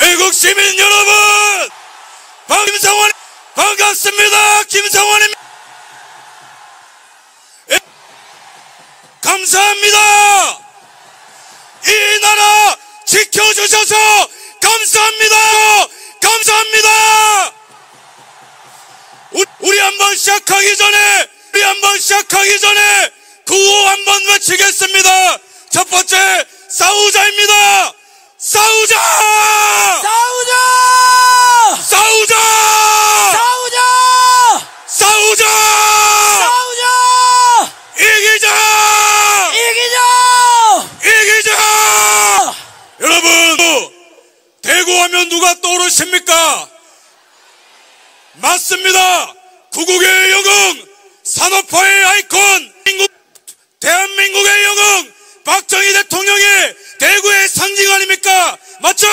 애국 시민 여러분, 김성원 반갑습니다. 김성원입니다. 감사합니다. 이 나라 지켜주셔서 감사합니다. 감사합니다. 우리 한번 시작하기 전에 구호 한번 외치겠습니다. 첫 번째, 싸우자입니다. 싸우자! 싸우자! 싸우자! 싸우자! 싸우자! 싸우자! 이기자! 이기자! 이기자! 여러분, 대구하면 누가 떠오르십니까? 맞습니다. 구국의 영웅, 산업화의 아이콘, 대한민국의 영웅 박정희 대통령이 대구의 상징 아닙니까? 맞죠?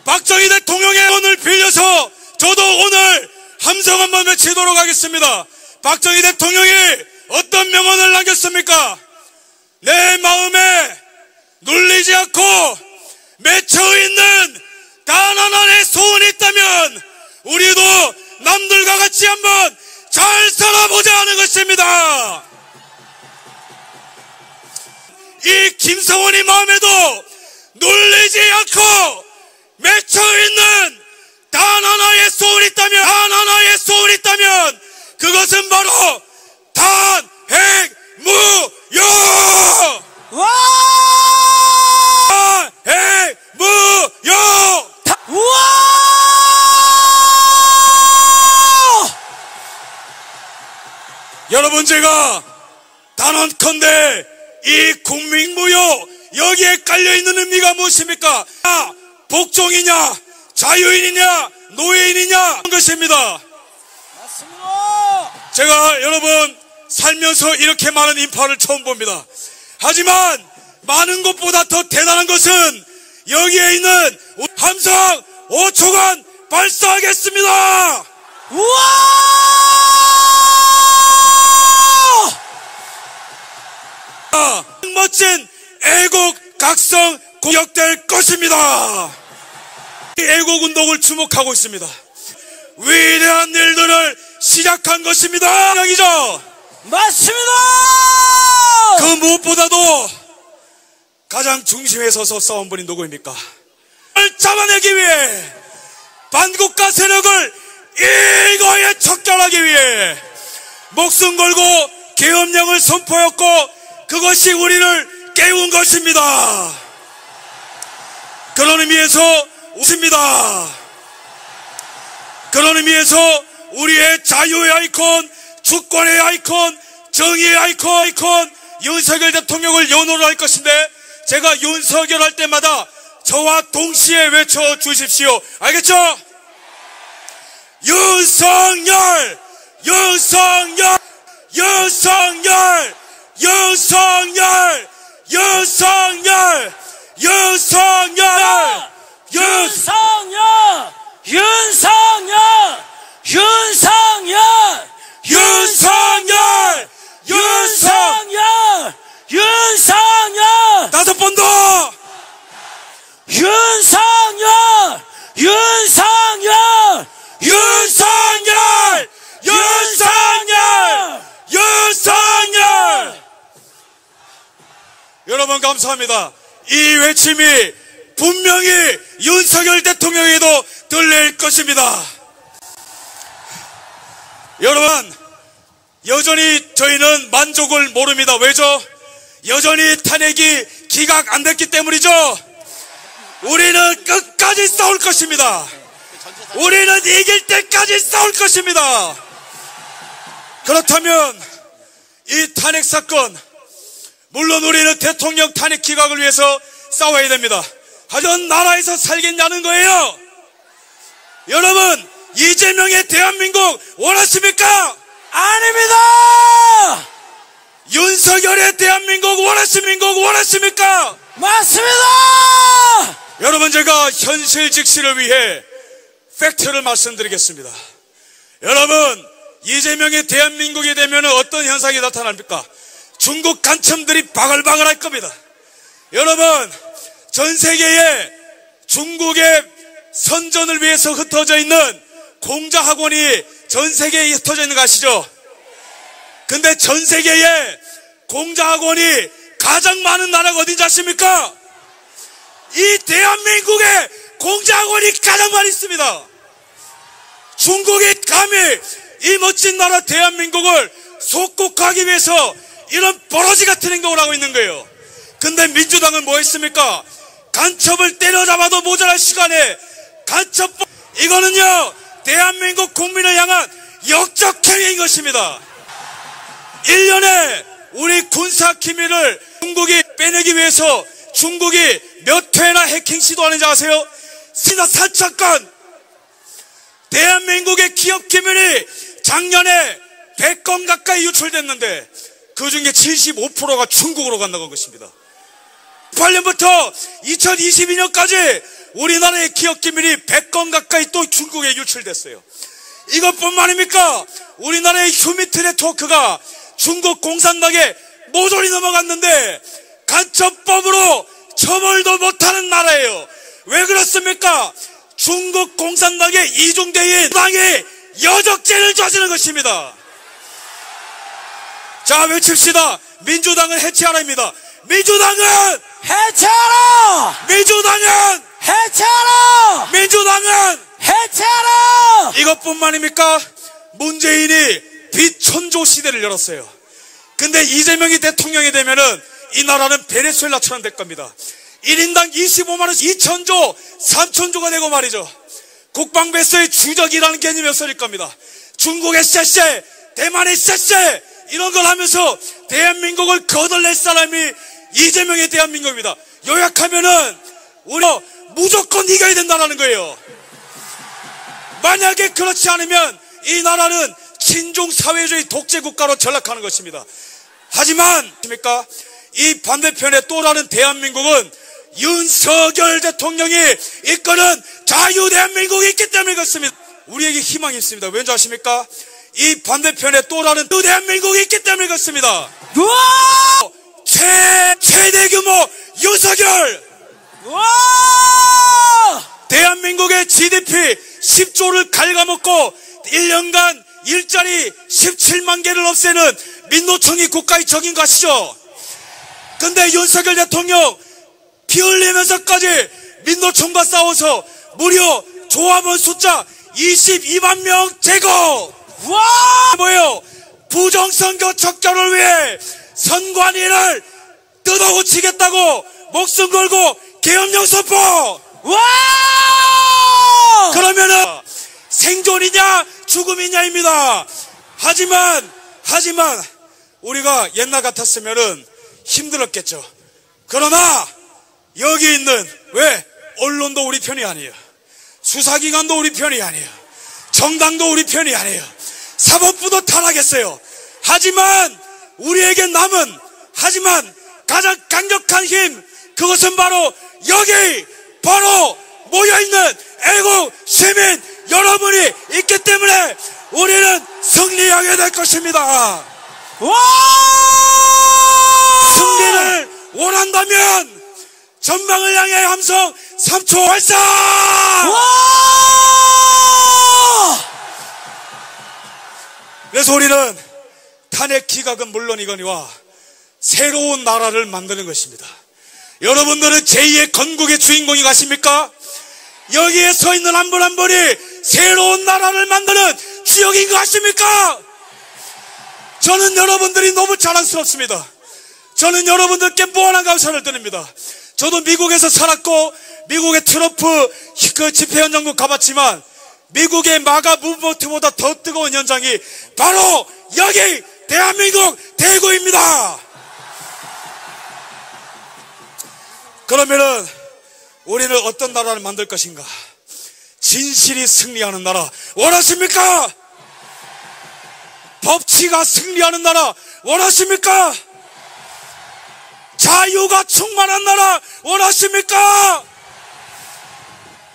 박정희 대통령의 오늘 빌려서 저도 오늘 함성 한번 외치도록 하겠습니다. 박정희 대통령이 어떤 명언을 남겼습니까? 내 마음에 눌리지 않고 맺혀있는 단 하나의 소원이 있다면 우리도 남들과 같이 한번 잘 살아보자 하는 것입니다. 이 김성원이 마음에도 눌리지 않고 맺혀있는 단 하나의 소원이 있다면 그것은 바로 탄핵무효! 와! 탄핵무효! 우와! 여러분, 제가 단언컨대 이 국민무효 여기에 깔려있는 의미가 무엇입니까? 복종이냐 자유인이냐 노예인이냐 하는 것입니다. 맞습니다. 제가 여러분 살면서 이렇게 많은 인파를 처음 봅니다. 하지만 많은 것보다 더 대단한 것은 여기에 있는 함성 5초간 발사하겠습니다. 우와! 멋진 애국 각성 공격될 것입니다. 이 애국 운동을 주목하고 있습니다. 위대한 일들을 시작한 것입니다. 여기죠. 맞습니다. 그 무엇보다도 가장 중심에 서서 싸운 분이 누구입니까? 을 잡아내기 위해 반국가 세력을 일거에 척결하기 위해 목숨 걸고 계엄령을 선포했고 그것이 우리를 깨운 것입니다. 그런 의미에서 웃습니다. 그런 의미에서 우리의 자유의 아이콘, 주권의 아이콘, 정의의 아이콘 윤석열 대통령을 연호를 할 것인데 제가 윤석열 할 때마다 저와 동시에 외쳐주십시오. 알겠죠? 윤석열! 윤석열! 윤석열! 윤석열! 윤석열! 윤석열! 윤석열! 윤석열! 윤석열! 윤석열! 윤석열! 윤석열! 다섯 번 더! 윤석열! 윤석열! 윤석열! 윤석열! 윤석열! 여러분 감사합니다. 이 외침이 분명히 윤석열 대통령에도 들릴 것입니다. 여러분, 여전히 저희는 만족을 모릅니다. 왜죠? 여전히 탄핵이 기각 안 됐기 때문이죠. 우리는 끝까지 싸울 것입니다. 우리는 이길 때까지 싸울 것입니다. 그렇다면 이 탄핵 사건, 물론 우리는 대통령 탄핵 기각을 위해서 싸워야 됩니다. 하지만 나라에서 살겠냐는 거예요. 여러분, 이재명의 대한민국 원하십니까? 아닙니다. 윤석열의 대한민국 원하십니까? 맞습니다. 여러분, 제가 현실 직시를 위해 팩트를 말씀드리겠습니다. 여러분, 이재명의 대한민국이 되면 어떤 현상이 나타납니까? 중국 간첩들이 바글바글 할 겁니다. 여러분, 전 세계에 중국의 선전을 위해서 흩어져 있는 공자학원이 전 세계에 흩어져 있는 거 아시죠? 근데 전 세계에 공자학원이 가장 많은 나라가 어딘지 아십니까? 이 대한민국에 공자학원이 가장 많이 있습니다. 중국이 감히 이 멋진 나라 대한민국을 속국하기 위해서 이런 버러지 같은 행동을 하고 있는 거예요. 근데 민주당은 뭐 했습니까? 간첩을 때려잡아도 모자랄 시간에 간첩, 이거는요 대한민국 국민을 향한 역적행위인 것입니다. 1년에 우리 군사 기밀을 중국이 빼내기 위해서 중국이 몇 회나 해킹 시도하는지 아세요? 지난 4차간 대한민국의 기업 기밀이 작년에 100건 가까이 유출됐는데 그 중에 75%가 중국으로 간다고 한 것입니다. 8년부터 2022년까지 우리나라의 기업 기밀이 100건 가까이 또 중국에 유출됐어요. 이것뿐만 아닙니까? 우리나라의 휴미트 네트워크가 중국 공산당에 모조리 넘어갔는데 간첩법으로 처벌도 못하는 나라예요. 왜 그렇습니까? 중국 공산당의 이중대인 당이 여적죄를 저지른 것입니다. 자, 외칩시다. 민주당은 해체하라입니다. 민주당은 해체하라! 민주당은 해체하라! 민주당은 해체하라! 이것뿐만입니까? 문재인이 빛천조 시대를 열었어요. 근데 이재명이 대통령이 되면은 이 나라는 베네수엘라처럼 될 겁니다. 1인당 25만원씩 2천조 3천조가 되고 말이죠. 국방배수의 주적이라는 개념이 없어질 겁니다. 중국의 쎄쎄, 대만의 쎄쎄 이런 걸 하면서 대한민국을 거덜낼 사람이 이재명의 대한민국입니다. 요약하면은 우리 무조건 이겨야 된다는 거예요. 만약에 그렇지 않으면 이 나라는 친중 사회주의 독재 국가로 전락하는 것입니다. 하지만 이 반대편에 또 다른 대한민국은 윤석열 대통령이 이끄는 자유대한민국이 있기 때문에 그렇습니다. 우리에게 희망이 있습니다. 왠지 아십니까? 이 반대편에 또 다른 대한민국이 있기 때문에 그렇습니다. 최대 규모 윤석열! 대한민국의 GDP 10조를 갉아먹고 1년간 일자리 17만 개를 없애는 민노총이 국가의 적인 거 아시죠? 근데 윤석열 대통령 피 흘리면서까지 민노총과 싸워서 무려 조합원 숫자 22만 명 제거! 뭐예요? 부정선거 척결을 위해 선관위를 뜯어고치겠다고 목숨 걸고 계엄령 선포! 그러면은 생존이냐 죽음이냐입니다. 하지만 우리가 옛날 같았으면은 힘들었겠죠. 그러나 여기 있는 왜 언론도 우리 편이 아니에요. 수사기관도 우리 편이 아니에요. 정당도 우리 편이 아니에요. 사법부도 타락했어요. 하지만 우리에게 남은 가장 강력한 힘, 그것은 바로 여기 바로 모여있는 애국 시민 여러분이 있기 때문에 우리는 승리하게 될 것입니다. 승리를 원한다면 전방을 향해 함성 3초 발사! 그래서 우리는 탄핵 기각은 물론이거니와 새로운 나라를 만드는 것입니다. 여러분들은 제2의 건국의 주인공이 가십니까? 여기에 서 있는 한 분 한 분이 새로운 나라를 만드는 주역인 거 아십니까? 저는 여러분들이 너무 자랑스럽습니다. 저는 여러분들께 무한한 감사를 드립니다. 저도 미국에서 살았고 미국의 트럼프 그 집회 현장도 가봤지만 미국의 마가 무브먼트보다 더 뜨거운 현장이 바로 여기 대한민국 대구입니다. 그러면은 우리는 어떤 나라를 만들 것인가? 진실이 승리하는 나라 원하십니까? 법치가 승리하는 나라 원하십니까? 자유가 충만한 나라 원하십니까?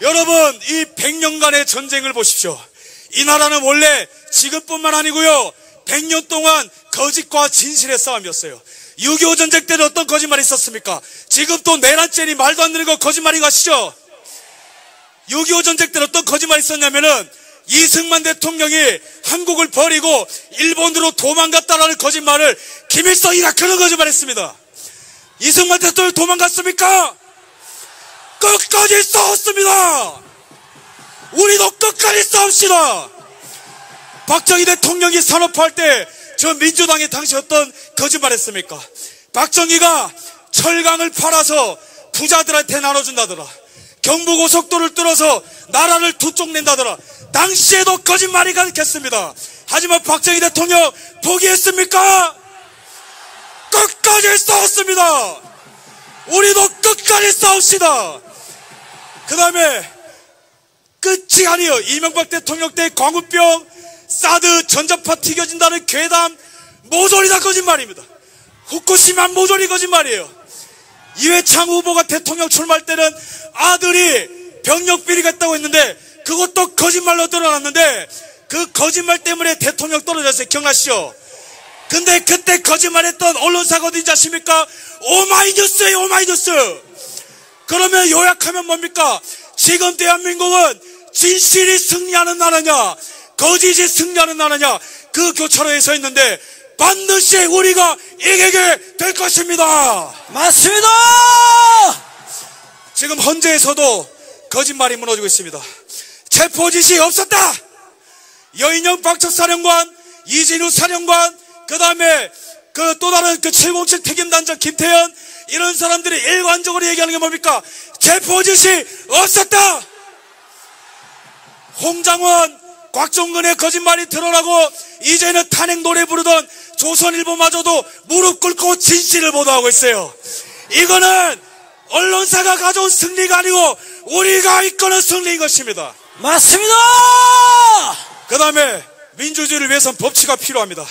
여러분, 이 100년간의 전쟁을 보십시오. 이 나라는 원래 지금뿐만 아니고요 100년 동안 거짓과 진실의 싸움이었어요. 6.25 전쟁 때는 어떤 거짓말이 있었습니까? 지금 또 내란죄니 말도 안 되는 거 거짓말인 거 아시죠? 6.25 전쟁 때는 어떤 거짓말이 있었냐면은 이승만 대통령이 한국을 버리고 일본으로 도망갔다라는 거짓말을 김일성이가 그런 거짓말을 했습니다. 이승만 대통령이 도망갔습니까? 끝까지 싸웠습니다. 우리도 끝까지 싸웁시다. 박정희 대통령이 산업화할 때 저 민주당이 당시 어떤 거짓말 했습니까? 박정희가 철강을 팔아서 부자들한테 나눠준다더라. 경부고속도로를 뚫어서 나라를 두 쪽 낸다더라. 당시에도 거짓말이 가득했습니다. 하지만 박정희 대통령 포기했습니까? 끝까지 싸웠습니다. 우리도 끝까지 싸웁시다. 그 다음에 끝이 아니에요. 이명박 대통령 때 광우병, 사드, 전자파 튀겨진다는 괴담, 모조리 다 거짓말입니다. 후쿠시마 모조리 거짓말이에요. 이회창 후보가 대통령 출마할 때는 아들이 병력 비리가 있다고 했는데 그것도 거짓말로 드러났는데 그 거짓말 때문에 대통령 떨어졌어요. 기억나시죠? 근데 그때 거짓말했던 언론사가 어딘지 아십니까? 오마이뉴스예요. 오마이뉴스. 그러면 요약하면 뭡니까? 지금 대한민국은 진실이 승리하는 나라냐 거짓이 승리하는 나라냐 그 교차로에 서 있는데 반드시 우리가 이기게 될 것입니다. 맞습니다. 지금 헌재에서도 거짓말이 무너지고 있습니다. 체포 지시 없었다. 여인영 박척사령관, 이진우 사령관, 그 다음에 그 또 다른 그 707 특임단장 김태현 이런 사람들이 일관적으로 얘기하는 게 뭡니까? 체포 지시 없었다. 홍장원, 곽종근의 거짓말이 드러나고 이제는 탄핵 노래 부르던 조선일보마저도 무릎 꿇고 진실을 보도하고 있어요. 이거는 언론사가 가져온 승리가 아니고 우리가 이끄는 승리인 것입니다. 맞습니다. 그 다음에 민주주의를 위해서는 법치가 필요합니다.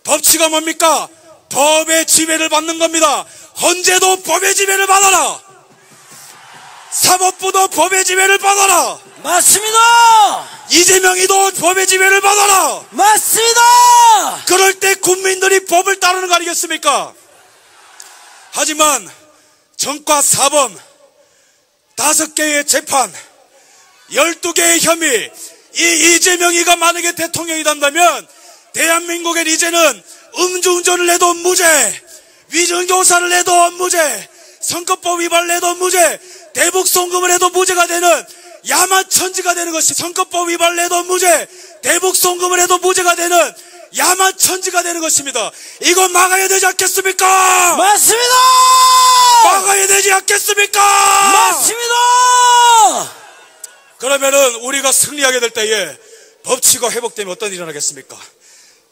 법치가 뭡니까? 법의 지배를 받는 겁니다. 헌재도 법의 지배를 받아라. 사법부도 법의 지배를 받아라. 맞습니다. 이재명이도 법의 지배를 받아라. 맞습니다. 그럴 때 국민들이 법을 따르는 거 아니겠습니까? 하지만 정과 사범 5개의 재판 12개의 혐의 이 이재명이가 만약에 대통령이 된다면 대한민국엔 이제는 음주운전을 해도 무죄, 위증교사를 해도 무죄, 선거법 위반을 해도 무죄, 대북송금을 해도 무죄가 되는 야만천지가 되는 것이 선거법 위반을 해도 무죄, 대북송금을 해도 무죄가 되는 야만천지가 되는 것입니다. 이거 막아야 되지 않겠습니까? 맞습니다. 막아야 되지 않겠습니까? 맞습니다. 그러면은 우리가 승리하게 될 때에 법치가 회복되면 어떤 일이 일어나겠습니까?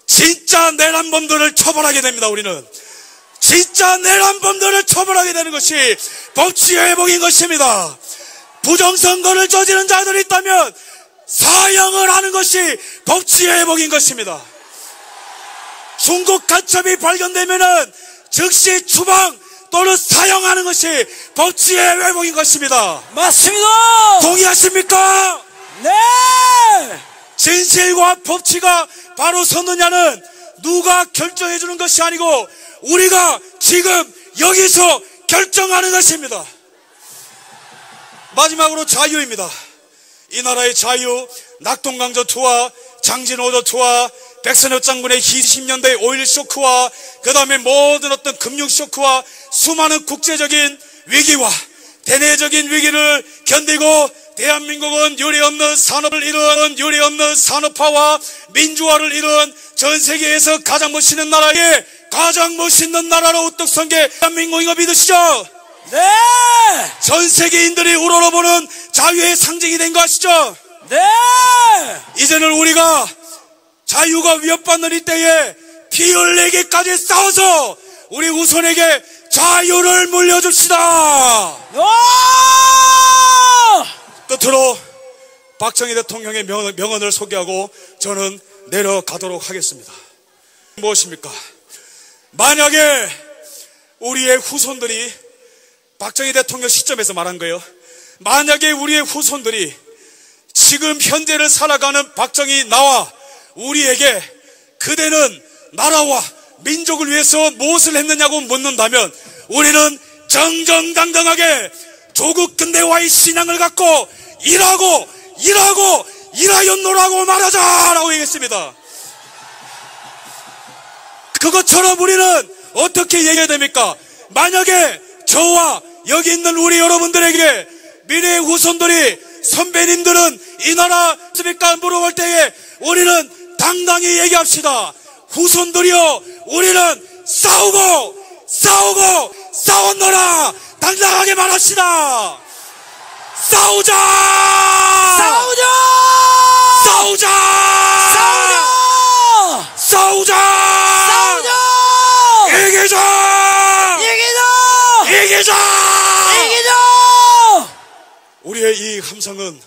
진짜 내란범들을 처벌하게 됩니다. 우리는 진짜 내란범들을 처벌하게 되는 것이 법치의 회복인 것입니다. 부정선거를 저지른 자들이 있다면 사형을 하는 것이 법치의 회복인 것입니다. 중국 간첩이 발견되면은 즉시 추방 또는 사형하는 것이 법치의 회복인 것입니다. 맞습니다. 동의하십니까? 네. 진실과 법치가 바로 섰느냐는 누가 결정해 주는 것이 아니고 우리가 지금 여기서 결정하는 것입니다. 마지막으로 자유입니다. 이 나라의 자유, 낙동강전투와 장진오전투와 백선엽 장군의 20년대 5.16 쇼크와 그 다음에 모든 어떤 금융쇼크와 수많은 국제적인 위기와 대내적인 위기를 견디고 대한민국은 유례없는 산업을 이룬 유례없는 산업화와 민주화를 이룬 전 세계에서 가장 멋있는 나라에 가장 멋있는 나라로 우뚝 선 게 대한민국인 거 믿으시죠? 네. 전 세계인들이 우러러보는 자유의 상징이 된 거 아시죠? 네. 이제는 우리가 자유가 위협받는 이때에 피 흘리기까지 싸워서 우리 후손에게 자유를 물려줍시다. 끝으로 박정희 대통령의 명언을 소개하고 저는 내려가도록 하겠습니다. 무엇입니까? 만약에 우리의 후손들이 박정희 대통령 시점에서 말한 거예요. 만약에 우리의 후손들이 지금 현재를 살아가는 박정희 나와 우리에게 그대는 나라와 민족을 위해서 무엇을 했느냐고 묻는다면 우리는 정정당당하게 조국 근대화의 신앙을 갖고 일하였노라고 말하자라고 얘기했습니다. 그것처럼 우리는 어떻게 얘기해야 됩니까? 만약에 저와 여기 있는 우리 여러분들에게 미래의 후손들이 선배님들은 이 나라 있습니까? 물어볼 때에 우리는 당당히 얘기합시다. 후손들이여, 우리는 싸웠노라 당당하게 말합시다. 싸우자! 이기자! 우리의 이 함성은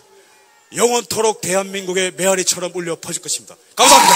영원토록 대한민국의 메아리처럼 울려 퍼질 것입니다. 감사합니다.